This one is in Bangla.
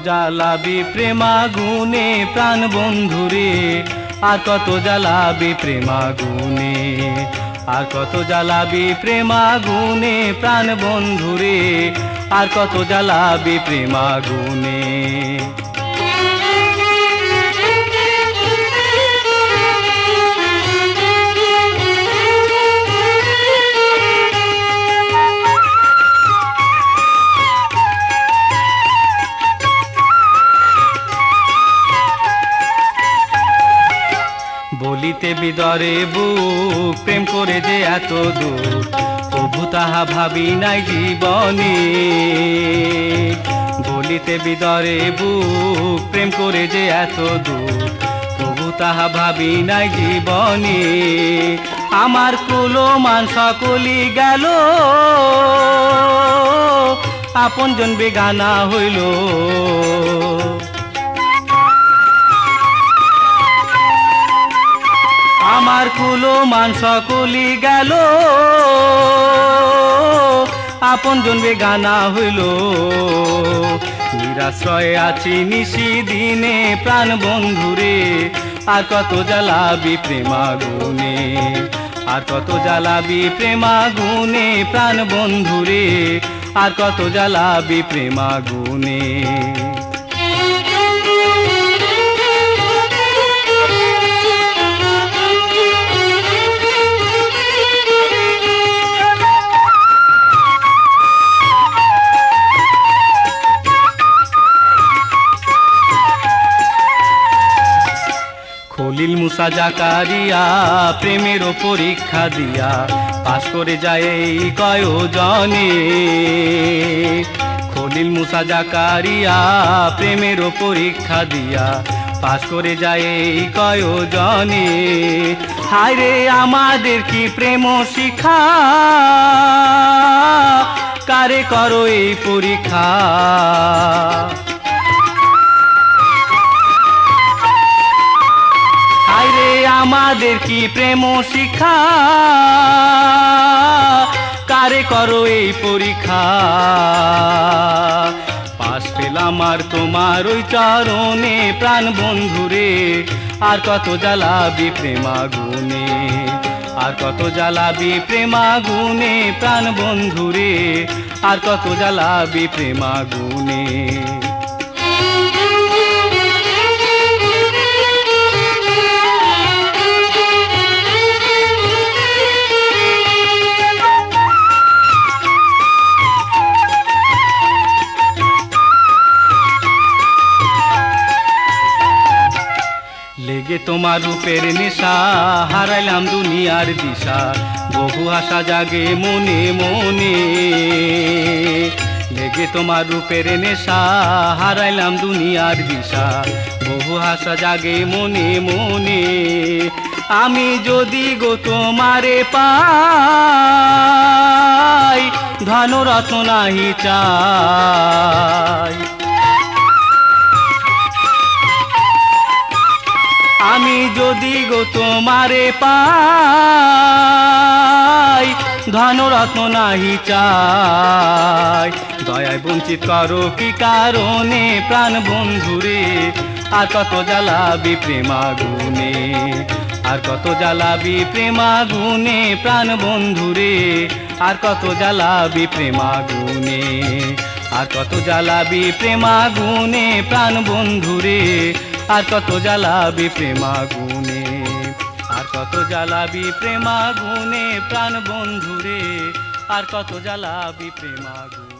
জ্বালাবি প্রেমাগুনে প্রাণ বন্ধুরে, আর কত জ্বালাবি প্রেমাগুনে, আর কত জ্বালাবি প্রেমাগুনে প্রাণ বন্ধুরে, আর কত জ্বালাবি প্রেমাগুনে। বলিতে বিদরে বুক প্রেম করে যে এত দুঃখ, প্রভু তাহা ভাবি নাই জীবনে। বলিতে বিদরে বুক প্রেম করে যে এত দুঃখ, প্রভু তাহা ভাবি নাই জীবনে। আমার কুলমান সকলি গেল, আপনজন বেগানা হইল। আমার কুলমান সকলি গেল, আপনজন বেগানা হইল। নিরাশ্রয়ে আছি নিশি দিনে প্রাণ বন্ধুরে, আর কত জ্বালাবি প্রেমাগুনে, আর কত জ্বালাবি প্রেমাগুনে প্রাণ বন্ধুরে, আর কত জ্বালাবি প্রেমাগুনে। খলিল মুসা জাকারিয়া প্রেমের পরীক্ষা দিয়া পাশ করে যায় এই কয়জনে। খলিল মুসা জাকারিয়া প্রেমের পরীক্ষা দিয়া পাশ করে যায় এই কয়জনে। হায় রে আমাদের কি প্রেম শিক্ষা, কারে করো এই পরীক্ষা। আমাদের কি প্রেম শিক্ষা, কারে করো এই পরীক্ষা। পাশ পেলাম আর তোমার ওই চরণে প্রাণ বন্ধুরে, আর কত জ্বালাবি প্রেমাগুনে, আর কত জ্বালাবি প্রেমাগুনে প্রাণ বন্ধুরে, আর কত জ্বালাবি প্রেমাগুনে। লেগে তোমার রূপের নেশা, হারাইলাম দুনিয়ার দিশা, বহু আশা জাগে মনে মনে। লেগে তোমার রূপের নেশা, হারাইলাম দুনিয়ার দিশা, বহু আশা জাগে মনে মনে। আমি যদি গো তোমারে পাই, ধন রত্ন নাহি চাই। আমি যদি গো তোমারে পাই, ধন রত্ন নাহি চাই। দয়ায় বঞ্চিত করো কি কারণে প্রাণ বন্ধুরে, আর কত জ্বালাবি প্রেমাগুনে, আর কত জ্বালাবি প্রেমাগুনে প্রাণ বন্ধুরে, আর কত জ্বালাবি প্রেমাগুনে, আর কত জ্বালাবি প্রেমাগুনে প্রাণ বন্ধুরে, আর কত জ্বালাবি প্রেমাগুনে, আর কত জ্বালাবি প্রেমাগুনে প্রাণ বন্ধুরে, আর কত জ্বালাবি প্রেমাগুনে।